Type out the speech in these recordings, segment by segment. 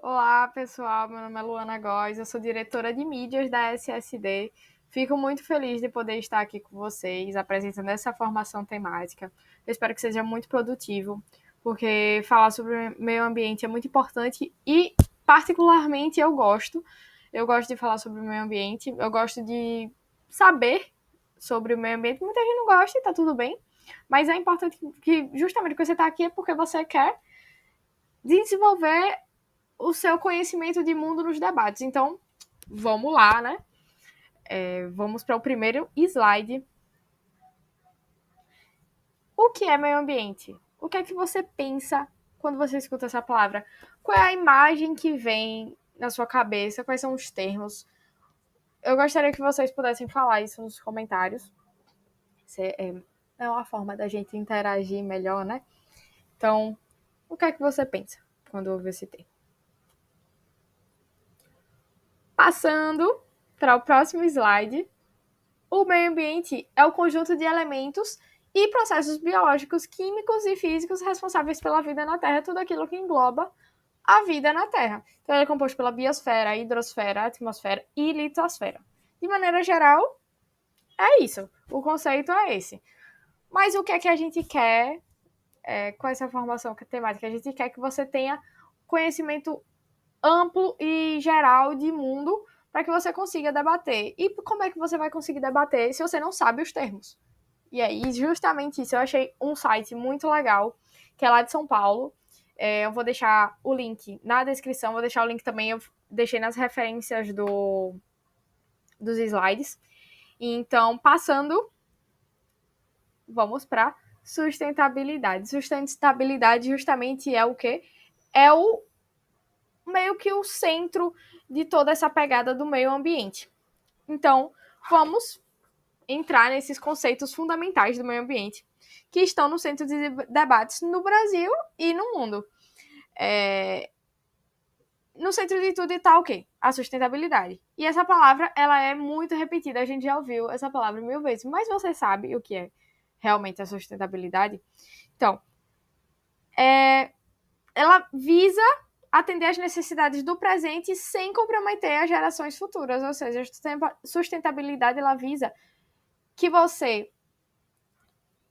Olá, pessoal. Meu nome é Luana Góes, eu sou diretora de mídias da SSD. Fico muito feliz de poder estar aqui com vocês, apresentando essa formação temática. Eu espero que seja muito produtivo, porque falar sobre meio ambiente é muito importante e, particularmente, eu gosto. Eu gosto de falar sobre o meio ambiente, eu gosto de saber sobre o meio ambiente. Muita gente não gosta e tá tudo bem, mas é importante que justamente que você está aqui é porque você quer desenvolver o seu conhecimento de mundo nos debates. Então, vamos lá, né? Vamos para o primeiro slide. O que é meio ambiente? O que é que você pensa quando você escuta essa palavra? Qual é a imagem que vem na sua cabeça? Quais são os termos? Eu gostaria que vocês pudessem falar isso nos comentários. É uma forma da gente interagir melhor, né? Então, o que é que você pensa quando ouve esse termo? Passando para o próximo slide. O meio ambiente é o conjunto de elementos e processos biológicos, químicos e físicos responsáveis pela vida na Terra, tudo aquilo que engloba a vida na Terra. Então, ele é composto pela biosfera, hidrosfera, atmosfera e litosfera. De maneira geral, é isso. O conceito é esse. Mas o que é que a gente quer com essa formação temática? A gente quer que você tenha conhecimento amplo e geral de mundo para que você consiga debater. E como é que você vai conseguir debater se você não sabe os termos? E aí, justamente isso, eu achei um site muito legal, que é lá de São Paulo. Eu vou deixar o link na descrição, vou deixar o link também, eu deixei nas referências dos slides. Então, passando, vamos para sustentabilidade. Sustentabilidade justamente é o quê? É o meio que o centro de toda essa pegada do meio ambiente. Então, vamos entrar nesses conceitos fundamentais do meio ambiente, que estão no centro de debates no Brasil e no mundo. No centro de tudo está o quê? A sustentabilidade. E essa palavra, ela é muito repetida, a gente já ouviu essa palavra 1000 vezes, mas você sabe o que é realmente a sustentabilidade? Então, ela visa atender às necessidades do presente sem comprometer as gerações futuras, ou seja, a sustentabilidade ela visa que você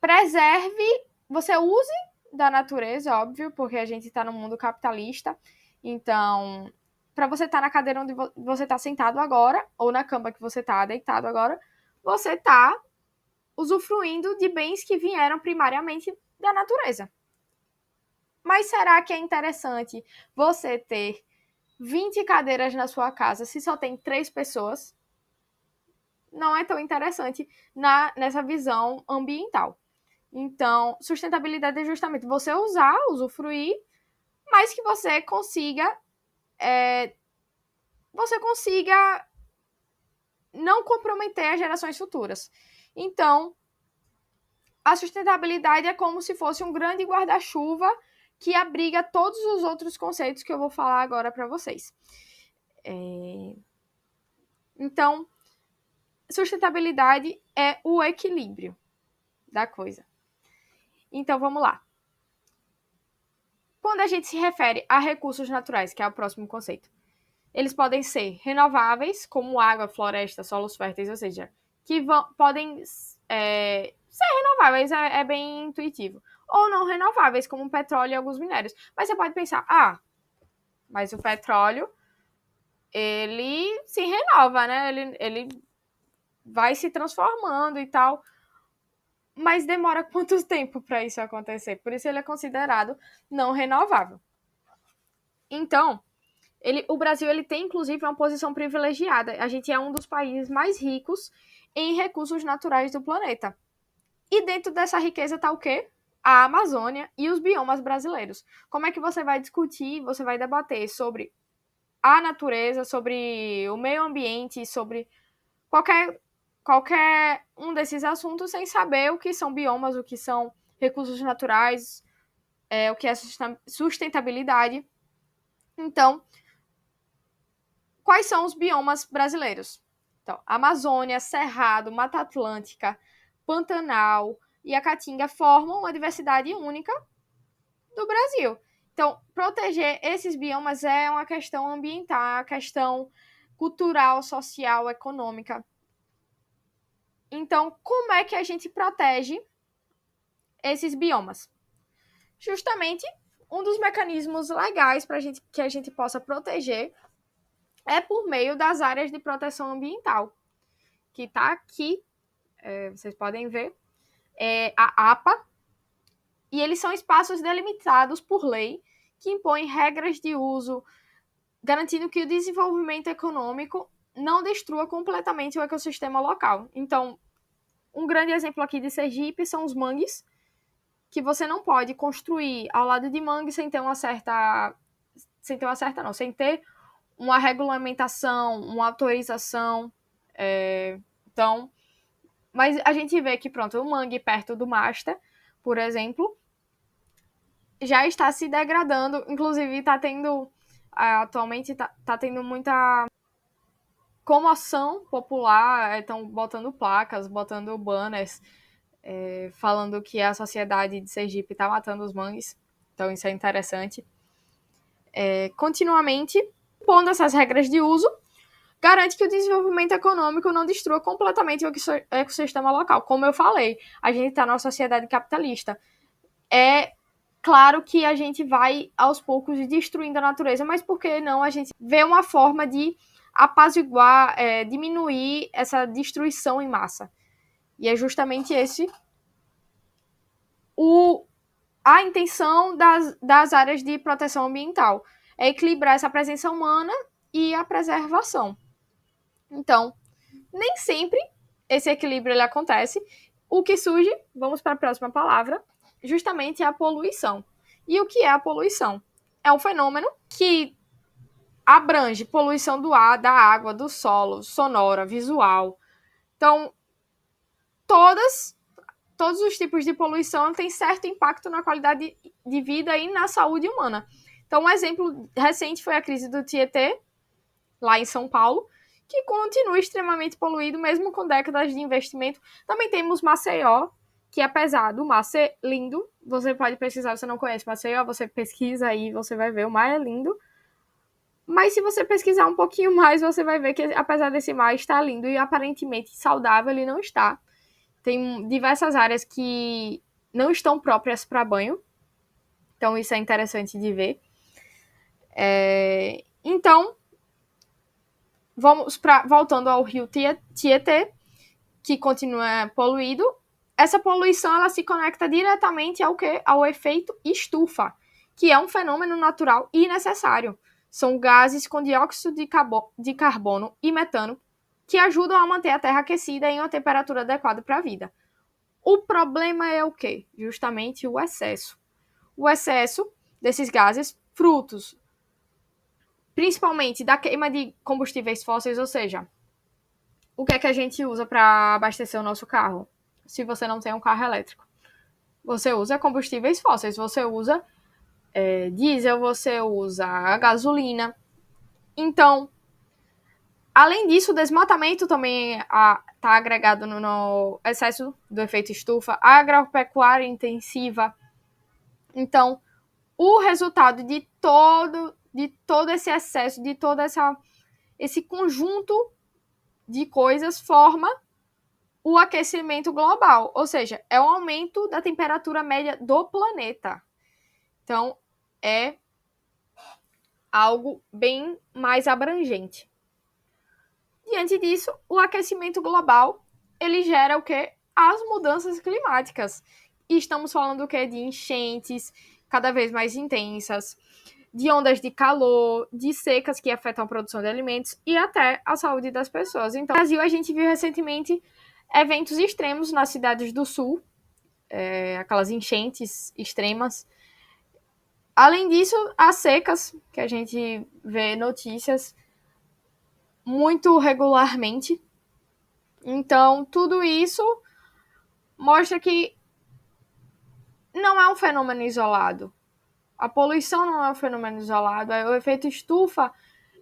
preserve, você use da natureza, óbvio, porque a gente está no mundo capitalista. Então, para você estar na cadeira onde você está sentado agora, ou na cama que você está deitado agora, você está usufruindo de bens que vieram primariamente da natureza. Mas será que é interessante você ter 20 cadeiras na sua casa se só tem 3 pessoas? Não é tão interessante nessa visão ambiental. Então, sustentabilidade é justamente você usar, usufruir, mas que você consiga não comprometer as gerações futuras. Então, a sustentabilidade é como se fosse um grande guarda-chuva que abriga todos os outros conceitos que eu vou falar agora para vocês. Então, sustentabilidade é o equilíbrio da coisa. Então, vamos lá. Quando a gente se refere a recursos naturais, que é o próximo conceito, eles podem ser renováveis, como água, floresta, solos férteis, ou seja, que podem ser renováveis, é bem intuitivo. Ou não renováveis, como petróleo e alguns minérios. Mas você pode pensar, mas o petróleo, ele se renova, né? Ele vai se transformando e tal. Mas demora quanto tempo para isso acontecer? Por isso ele é considerado não renovável. Então, o Brasil ele tem, inclusive, uma posição privilegiada. A gente é um dos países mais ricos em recursos naturais do planeta. E dentro dessa riqueza está o quê? A Amazônia e os biomas brasileiros. Como é que você vai discutir, você vai debater sobre a natureza, sobre o meio ambiente, sobre qualquer um desses assuntos sem saber o que são biomas, o que são recursos naturais, o que é sustentabilidade. Então, quais são os biomas brasileiros? Então, Amazônia, Cerrado, Mata Atlântica, Pantanal e a Caatinga formam uma diversidade única do Brasil. Então, proteger esses biomas é uma questão ambiental, questão cultural, social, econômica. Então, como é que a gente protege esses biomas? Justamente, um dos mecanismos legais que a gente possa proteger é por meio das áreas de proteção ambiental, que está aqui, vocês podem ver, é a APA, e eles são espaços delimitados por lei que impõem regras de uso, garantindo que o desenvolvimento econômico não destrua completamente o ecossistema local. Então, um grande exemplo aqui de Sergipe são os mangues, que você não pode construir ao lado de mangue sem ter sem ter uma regulamentação, uma autorização. Então, mas a gente vê que, pronto, o mangue perto do Masta, por exemplo, já está se degradando, inclusive está tendo, atualmente está tendo muita comoção popular, estão botando placas, botando banners, falando que a sociedade de Sergipe está matando os mangues, então isso é interessante. Continuamente, pondo essas regras de uso, garante que o desenvolvimento econômico não destrua completamente o ecossistema local. Como eu falei, a gente está numa sociedade capitalista. É claro que a gente vai, aos poucos, destruindo a natureza, mas por que não a gente vê uma forma de apaziguar, diminuir essa destruição em massa? E é justamente a intenção das áreas de proteção ambiental. É equilibrar essa presença humana e a preservação. Então, nem sempre esse equilíbrio ele acontece. O que surge, vamos para a próxima palavra, justamente é a poluição. E o que é a poluição? É um fenômeno que abrange poluição do ar, da água, do solo, sonora, visual. Então, todos os tipos de poluição têm certo impacto na qualidade de vida e na saúde humana. Então, um exemplo recente foi a crise do Tietê, lá em São Paulo, que continua extremamente poluído, mesmo com décadas de investimento. Também temos Maceió, que apesar do mar ser lindo, você pode pesquisar, você não conhece Maceió, você pesquisa aí, você vai ver, o mar é lindo. Mas se você pesquisar um pouquinho mais, você vai ver que apesar desse mar estar lindo e aparentemente saudável, ele não está. Tem diversas áreas que não estão próprias para banho. Então isso é interessante de ver. Então, voltando ao rio Tietê, que continua poluído. Essa poluição ela se conecta diretamente ao efeito estufa, que é um fenômeno natural e necessário. São gases com dióxido de carbono e metano que ajudam a manter a Terra aquecida em uma temperatura adequada para a vida. O problema é o quê? Justamente o excesso. O excesso desses gases, frutos principalmente da queima de combustíveis fósseis, ou seja, o que é que a gente usa para abastecer o nosso carro? Se você não tem um carro elétrico, você usa combustíveis fósseis, você usa diesel, você usa gasolina. Então, além disso, o desmatamento também está agregado no excesso do efeito estufa, a agropecuária intensiva. Então, o resultado de todo esse excesso, de todo esse conjunto de coisas forma o aquecimento global, ou seja, é o aumento da temperatura média do planeta. Então, é algo bem mais abrangente. Diante disso, o aquecimento global, ele gera o quê? As mudanças climáticas. E estamos falando o quê? De enchentes cada vez mais intensas, de ondas de calor, de secas que afetam a produção de alimentos e até a saúde das pessoas. Então, no Brasil, a gente viu recentemente eventos extremos nas cidades do sul, aquelas enchentes extremas. Além disso, as secas, que a gente vê notícias muito regularmente. Então, tudo isso mostra que não é um fenômeno isolado. A poluição não é um fenômeno isolado. O efeito estufa,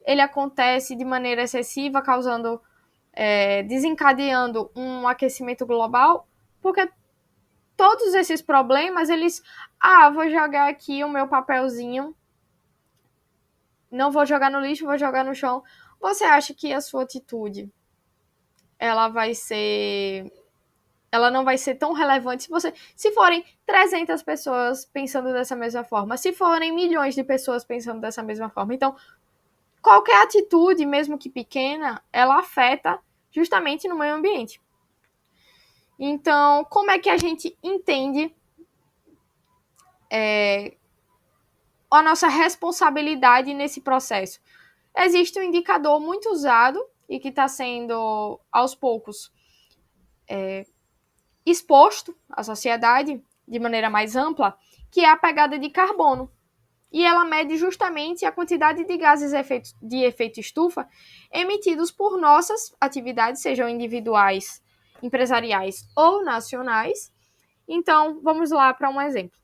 ele acontece de maneira excessiva, desencadeando um aquecimento global, porque todos esses problemas, eles... vou jogar aqui o meu papelzinho, não vou jogar no lixo, vou jogar no chão. Você acha que a sua atitude, ela não vai ser tão relevante se forem 300 pessoas pensando dessa mesma forma, se forem milhões de pessoas pensando dessa mesma forma. Então, qualquer atitude, mesmo que pequena, ela afeta justamente no meio ambiente. Então, como é que a gente entende a nossa responsabilidade nesse processo? Existe um indicador muito usado e que está sendo, aos poucos, exposto à sociedade de maneira mais ampla, que é a pegada de carbono. E ela mede justamente a quantidade de gases de efeito estufa emitidos por nossas atividades, sejam individuais, empresariais ou nacionais. Então, vamos lá para um exemplo.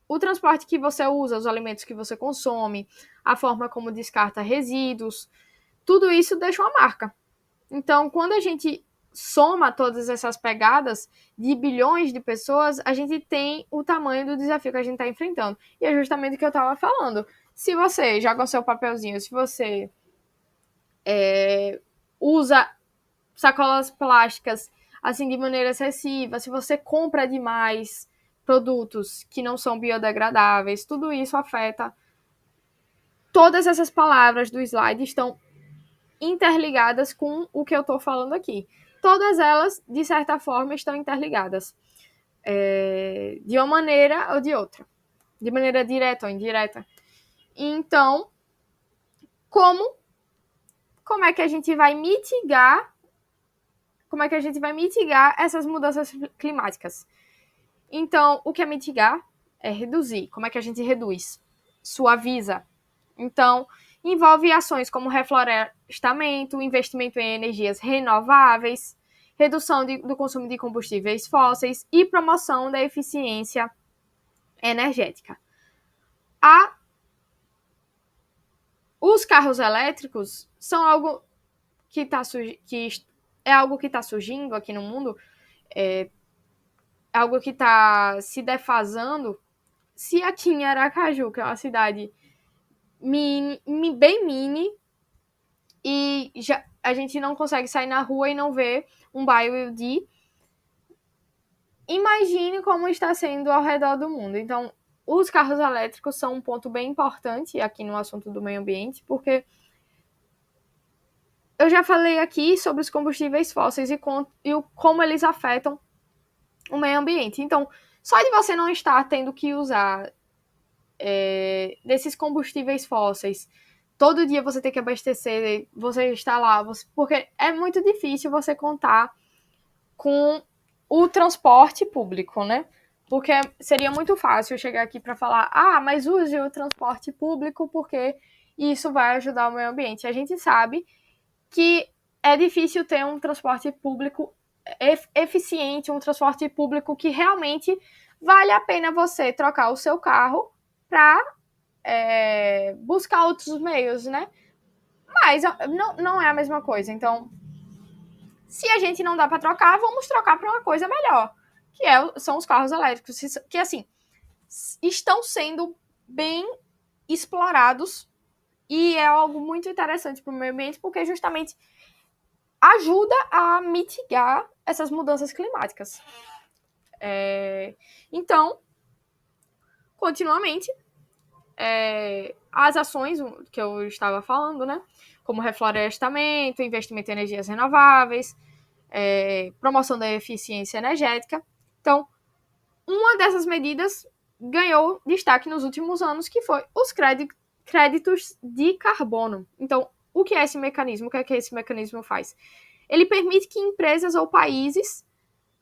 O transporte que você usa, os alimentos que você consome, a forma como descarta resíduos, tudo isso deixa uma marca. Então, quando a gente soma todas essas pegadas de bilhões de pessoas, a gente tem o tamanho do desafio que a gente está enfrentando. E é justamente o que eu estava falando. Se você joga o seu papelzinho, se você usa sacolas plásticas assim de maneira excessiva, se você compra demais produtos que não são biodegradáveis, tudo isso afeta. Todas essas palavras do slide estão interligadas com o que eu estou falando aqui. Todas elas, de certa forma, estão interligadas. De uma maneira ou de outra. De maneira direta ou indireta. Então, como é que a gente vai mitigar essas mudanças climáticas? Então, o que é mitigar? É reduzir. Como é que a gente reduz? Suaviza. Então, envolve ações como reflorestamento, investimento em energias renováveis, redução do consumo de combustíveis fósseis e promoção da eficiência energética. Os carros elétricos são algo que é algo que está surgindo aqui no mundo, algo que está se defasando. Se aqui em Aracaju, que é uma cidade bem mini, e a gente não consegue sair na rua e não ver um BYD, imagine como está sendo ao redor do mundo. Então, os carros elétricos são um ponto bem importante aqui no assunto do meio ambiente, porque eu já falei aqui sobre os combustíveis fósseis e como eles afetam o meio ambiente. Então, só de você não estar tendo que usar desses combustíveis fósseis, todo dia você tem que abastecer, você está lá, porque é muito difícil você contar com o transporte público, né? Porque seria muito fácil eu chegar aqui para falar, mas use o transporte público porque isso vai ajudar o meio ambiente. A gente sabe que é difícil ter um transporte público eficiente, um transporte público que realmente vale a pena você trocar o seu carro para buscar outros meios, né? Mas não é a mesma coisa. Então, se a gente não dá para trocar, vamos trocar para uma coisa melhor, que são os carros elétricos, que assim estão sendo bem explorados e é algo muito interessante para o meio ambiente, porque justamente ajuda a mitigar essas mudanças climáticas. Então, continuamente, as ações que eu estava falando, né, como reflorestamento, investimento em energias renováveis, promoção da eficiência energética. Então, uma dessas medidas ganhou destaque nos últimos anos, que foi os créditos de carbono. Então, o que é esse mecanismo? O que é que esse mecanismo faz? Ele permite que empresas ou países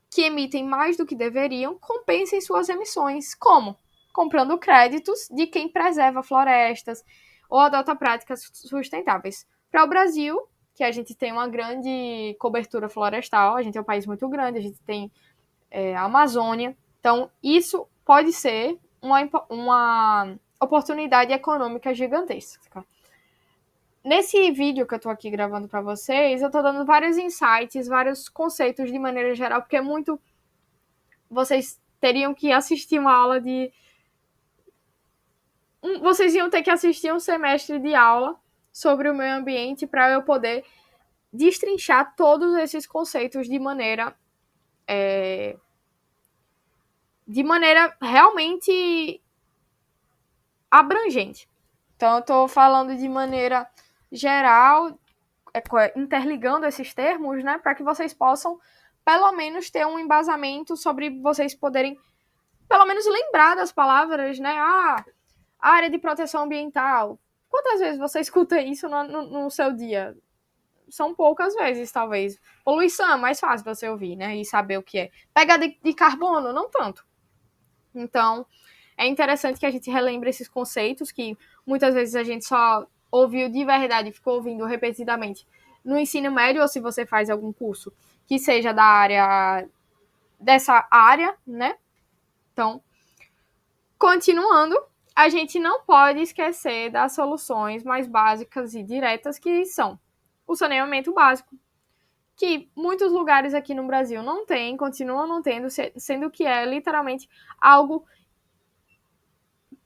que emitem mais do que deveriam compensem suas emissões. Como? Comprando créditos de quem preserva florestas ou adota práticas sustentáveis. Para o Brasil, que a gente tem uma grande cobertura florestal, a gente é um país muito grande, a gente tem a Amazônia. Então, isso pode ser uma oportunidade econômica gigantesca. Nesse vídeo que eu tô aqui gravando para vocês, eu tô dando vários insights, vários conceitos de maneira geral, porque é muito... Vocês teriam que assistir uma aula de... Vocês iam ter que assistir um semestre de aula sobre o meio ambiente para eu poder destrinchar todos esses conceitos de maneira realmente abrangente. Então, eu estou falando de maneira geral, interligando esses termos, né, para que vocês possam, pelo menos, ter um embasamento sobre vocês poderem, pelo menos, lembrar das palavras, né? Área de proteção ambiental. Quantas vezes você escuta isso no seu dia? São poucas vezes, talvez. Poluição é mais fácil você ouvir, né? E saber o que é. Pegada de carbono, não tanto. Então, é interessante que a gente relembre esses conceitos que muitas vezes a gente só ouviu de verdade, ficou ouvindo repetidamente no ensino médio, ou se você faz algum curso que seja da área, dessa área, né? Então, continuando, a gente não pode esquecer das soluções mais básicas e diretas, que são o saneamento básico, que muitos lugares aqui no Brasil não têm, continuam não tendo, sendo que é literalmente algo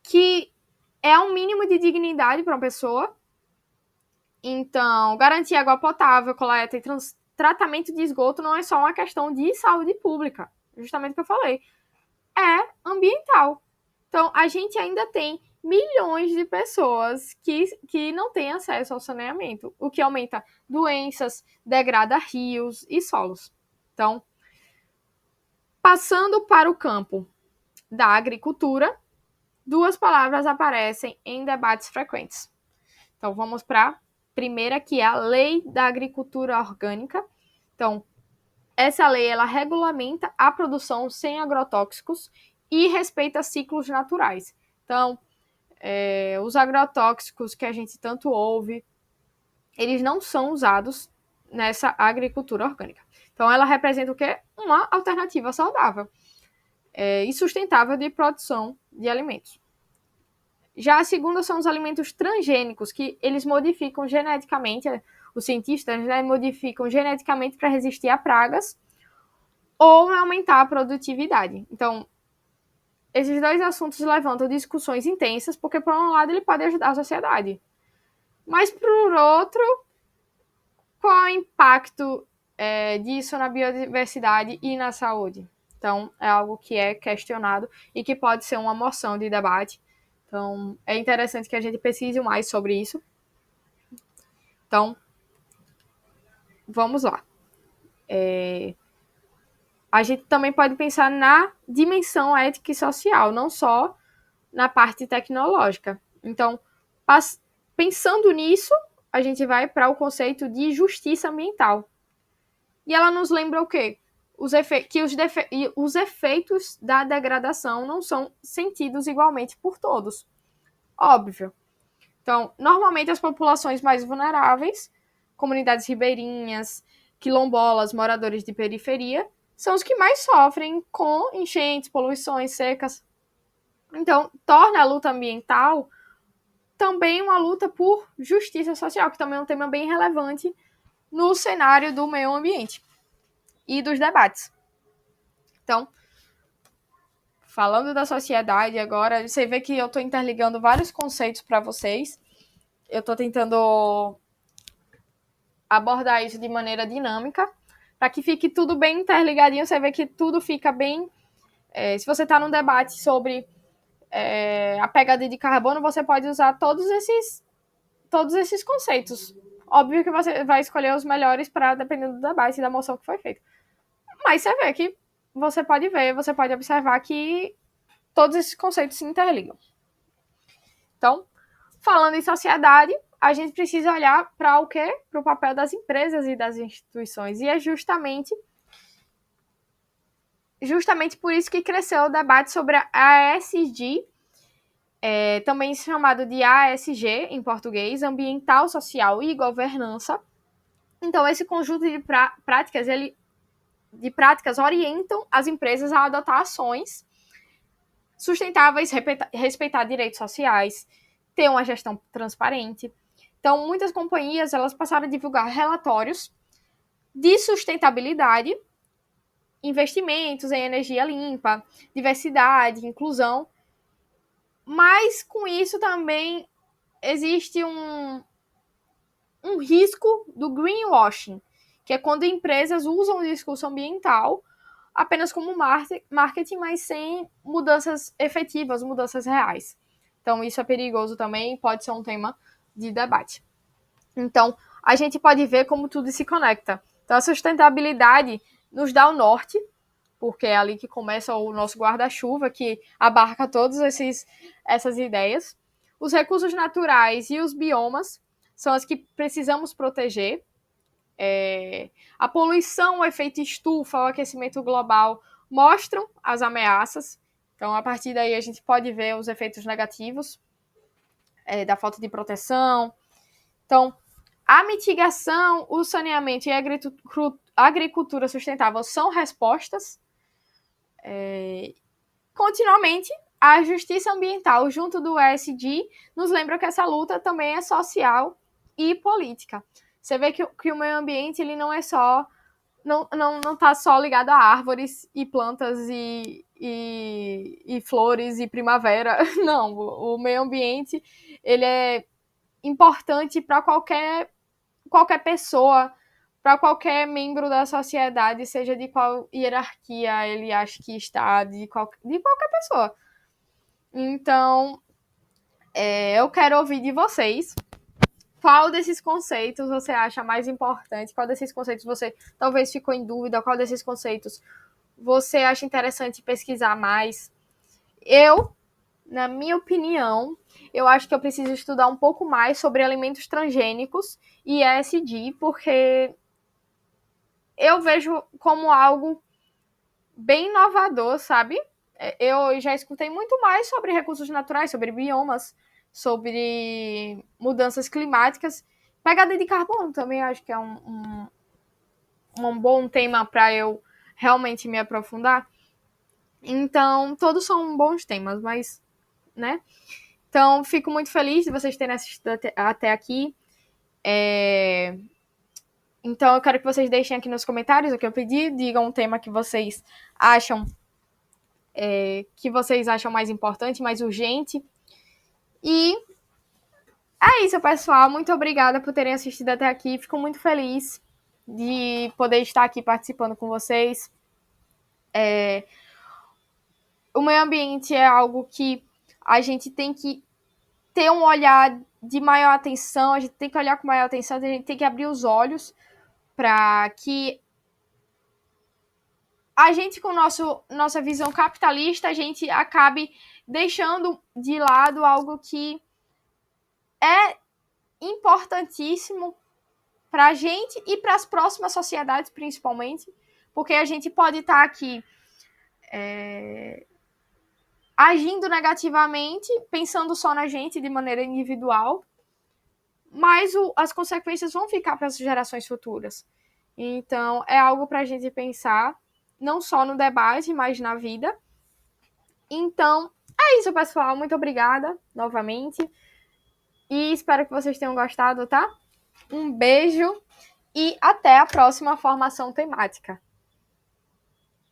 que é um mínimo de dignidade para uma pessoa. Então, garantir água potável, coleta e tratamento de esgoto não é só uma questão de saúde pública, justamente o que eu falei, é ambiental. Então, a gente ainda tem milhões de pessoas que não têm acesso ao saneamento, o que aumenta doenças, degrada rios e solos. Então, passando para o campo da agricultura, duas palavras aparecem em debates frequentes. Então, vamos para a primeira, que é a Lei da Agricultura Orgânica. Então, essa lei ela regulamenta a produção sem agrotóxicos e respeita ciclos naturais. Então, os agrotóxicos que a gente tanto ouve, eles não são usados nessa agricultura orgânica. Então, ela representa o quê? Uma alternativa saudável e sustentável de produção de alimentos. Já a segunda são os alimentos transgênicos, que eles modificam geneticamente, os cientistas, né, modificam geneticamente para resistir a pragas ou aumentar a produtividade. Então, esses dois assuntos levantam discussões intensas, porque, por um lado, ele pode ajudar a sociedade. Mas, por outro, qual é o impacto disso na biodiversidade e na saúde? Então, é algo que é questionado e que pode ser uma moção de debate. Então, é interessante que a gente pesquise mais sobre isso. Então, vamos lá. A gente também pode pensar na dimensão ética e social, não só na parte tecnológica. Então, pensando nisso, a gente vai para o conceito de justiça ambiental. E ela nos lembra o quê? Os efeitos da degradação não são sentidos igualmente por todos. Óbvio. Então, normalmente as populações mais vulneráveis, comunidades ribeirinhas, quilombolas, moradores de periferia, são os que mais sofrem com enchentes, poluições, secas. Então, torna a luta ambiental também uma luta por justiça social, que também é um tema bem relevante no cenário do meio ambiente e dos debates. Então, falando da sociedade agora, você vê que eu estou interligando vários conceitos para vocês. Eu estou tentando abordar isso de maneira dinâmica, para que fique tudo bem interligadinho. Você vê que tudo fica bem... se você está num debate sobre a pegada de carbono, você pode usar todos esses conceitos. Óbvio que você vai escolher os melhores para dependendo do debate e da moção que foi feita. Mas você vê que você pode observar que todos esses conceitos se interligam. Então, falando em sociedade, a gente precisa olhar para o quê? Para o papel das empresas e das instituições. E é justamente por isso que cresceu o debate sobre a ESG, também chamado de ASG em português, ambiental, social e governança. Então, esse conjunto de práticas orientam as empresas a adotar ações sustentáveis, respeitar direitos sociais, ter uma gestão transparente. Então, muitas companhias elas passaram a divulgar relatórios de sustentabilidade investimentos em energia limpa, diversidade, inclusão, mas com isso também existe um risco do greenwashing, que é quando empresas usam o discurso ambiental apenas como marketing, mas sem mudanças efetivas, mudanças reais. Então, isso é perigoso também, pode ser um tema de debate. Então, a gente pode ver como tudo se conecta. Então, a sustentabilidade nos dá o norte, porque é ali que começa o nosso guarda-chuva, que abarca todas essas ideias. Os recursos naturais e os biomas são as que precisamos proteger. A poluição, o efeito estufa, o aquecimento global mostram as ameaças. Então, a partir daí, a gente pode ver os efeitos negativos da falta de proteção. Então, a mitigação, o saneamento e a agricultura sustentável são respostas. Continuamente, a justiça ambiental, junto do ESG, nos lembra que essa luta também é social e política. Você vê que o meio ambiente ele não é só não tá só ligado a árvores e plantas e flores e primavera. Não, o meio ambiente ele é importante para qualquer pessoa, para qualquer membro da sociedade, seja de qual hierarquia ele acha que está, de qualquer pessoa. Então, eu quero ouvir de vocês qual desses conceitos você acha mais importante, qual desses conceitos você talvez ficou em dúvida, qual desses conceitos você acha interessante pesquisar mais. Na minha opinião, eu acho que eu preciso estudar um pouco mais sobre alimentos transgênicos e ESG, porque eu vejo como algo bem inovador, sabe? Eu já escutei muito mais sobre recursos naturais, sobre biomas, sobre mudanças climáticas. Pegada de carbono também acho que é um bom tema para eu realmente me aprofundar. Então, todos são bons temas, mas, né? Então, fico muito feliz de vocês terem assistido até aqui. Então, eu quero que vocês deixem aqui nos comentários o que eu pedi, digam um tema que vocês acham mais importante, mais urgente. E é isso, pessoal. Muito obrigada por terem assistido até aqui. Fico muito feliz de poder estar aqui participando com vocês. O meio ambiente é algo que a gente tem que ter um olhar de maior atenção, a gente tem que olhar com maior atenção, a gente tem que abrir os olhos para que a gente, com nossa visão capitalista, a gente acabe deixando de lado algo que é importantíssimo para a gente e para as próximas sociedades, principalmente, porque a gente pode estar aqui agindo negativamente, pensando só na gente de maneira individual, mas as consequências vão ficar para as gerações futuras. Então, é algo para a gente pensar, não só no debate, mas na vida. Então, é isso, pessoal. Muito obrigada, novamente. E espero que vocês tenham gostado, tá? Um beijo e até a próxima formação temática.